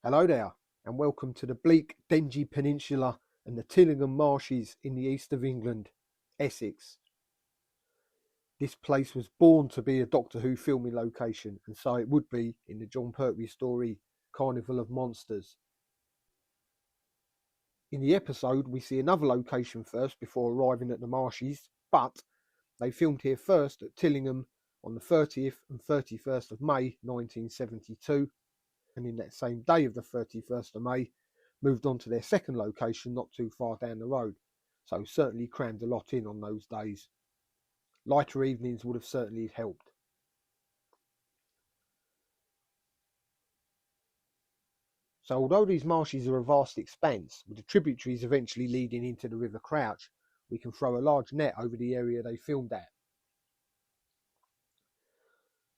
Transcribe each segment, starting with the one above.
Hello there, and welcome to the bleak, dingy peninsula and the Tillingham marshes in the east of England, Essex. This place was born to be a Doctor Who filming location, and so it would be in the Jon Pertwee story Carnival of Monsters. In the episode, we see another location first before arriving at the marshes, but they filmed here first at Tillingham on the 30th and 31st of May 1972. And in that same day of the 31st of May, moved on to their second location not too far down the road, so certainly crammed a lot in on those days. Lighter evenings would have certainly helped. So although these marshes are a vast expanse, with the tributaries eventually leading into the River Crouch, we can throw a large net over the area they filmed at.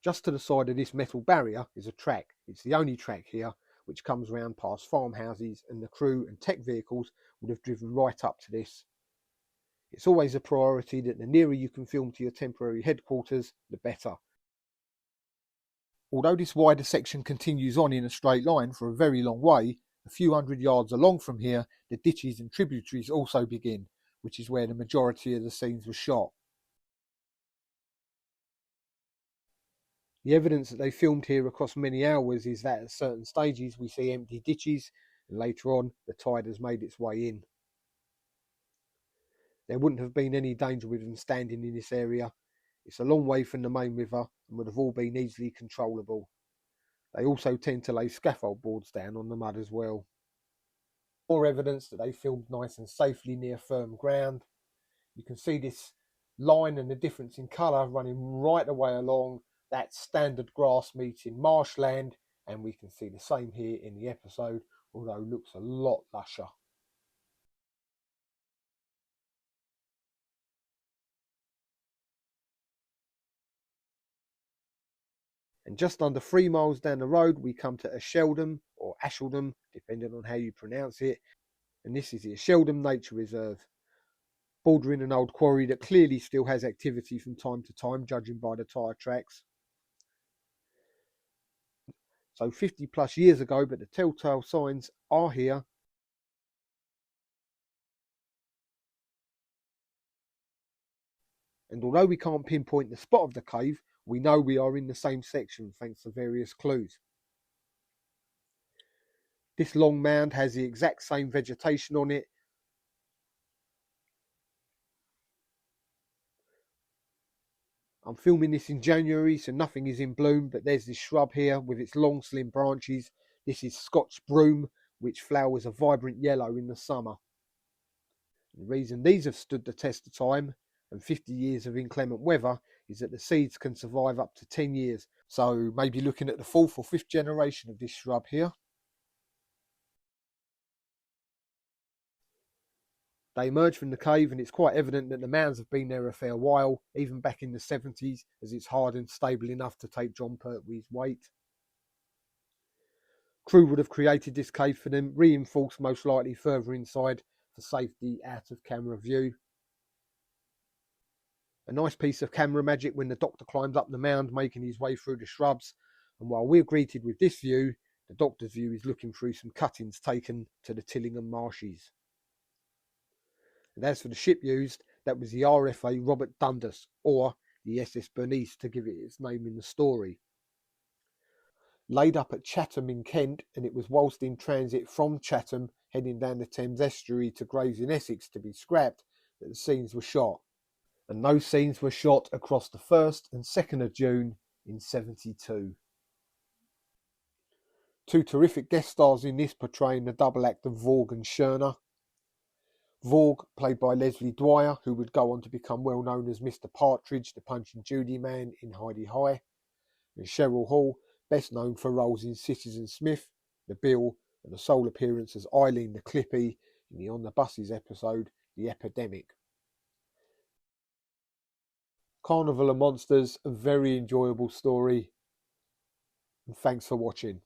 Just to the side of this metal barrier is a track. It's the only track here which comes round past farmhouses, and the crew and tech vehicles would have driven right up to this. It's always a priority that the nearer you can film to your temporary headquarters, the better. Although this wider section continues on in a straight line for a very long way, a few hundred yards along from here, the ditches and tributaries also begin, which is where the majority of the scenes were shot. The evidence that they filmed here across many hours is that at certain stages we see empty ditches, and later on the tide has made its way in. There wouldn't have been any danger with them standing in this area. It's a long way from the main river and would have all been easily controllable. They also tend to lay scaffold boards down on the mud as well. More evidence that they filmed nice and safely near firm ground. You can see this line and the difference in colour running right the way along that standard grass meeting marshland, and we can see the same here in the episode, although it looks a lot lusher. And just under 3 miles down the road we come to Asheldham, or Asheldham, depending on how you pronounce it, and this is the Asheldham Nature Reserve, bordering an old quarry that clearly still has activity from time to time, judging by the tyre tracks. So 50 plus years ago, but the telltale signs are here. And although we can't pinpoint the spot of the cave, we know we are in the same section thanks to various clues. This long mound has the exact same vegetation on it. I'm filming this in January, so nothing is in bloom, but there's this shrub here with its long slim branches. This is Scotch broom, which flowers a vibrant yellow in the summer. The reason these have stood the test of time and 50 years of inclement weather is that the seeds can survive up to 10 years. So maybe looking at the 4th or 5th generation of this shrub here. They emerge from the cave and it's quite evident that the mounds have been there a fair while, even back in the 70s, as it's hard and stable enough to take Jon Pertwee's weight. Crew would have created this cave for them, reinforced most likely further inside for safety out of camera view. A nice piece of camera magic when the Doctor climbs up the mound, making his way through the shrubs, and while we're greeted with this view, the Doctor's view is looking through some cuttings taken to the Tillingham marshes. And as for the ship used, that was the RFA Robert Dundas, or the SS Bernice to give it its name in the story. Laid up at Chatham in Kent, and it was whilst in transit from Chatham heading down the Thames estuary to Grays in Essex to be scrapped that the scenes were shot. And those scenes were shot across the 1st and 2nd of June in 72. Two terrific guest stars in this portraying the double act of Vorg and Schörner. Vorg, played by Leslie Dwyer, who would go on to become well known as Mr. Partridge, the Punch and Judy man in Heidi High. And Cheryl Hall, best known for roles in Citizen Smith, The Bill, and a sole appearance as Eileen the Clippy in the On the Buses episode, The Epidemic. Carnival of Monsters, a very enjoyable story, and thanks for watching.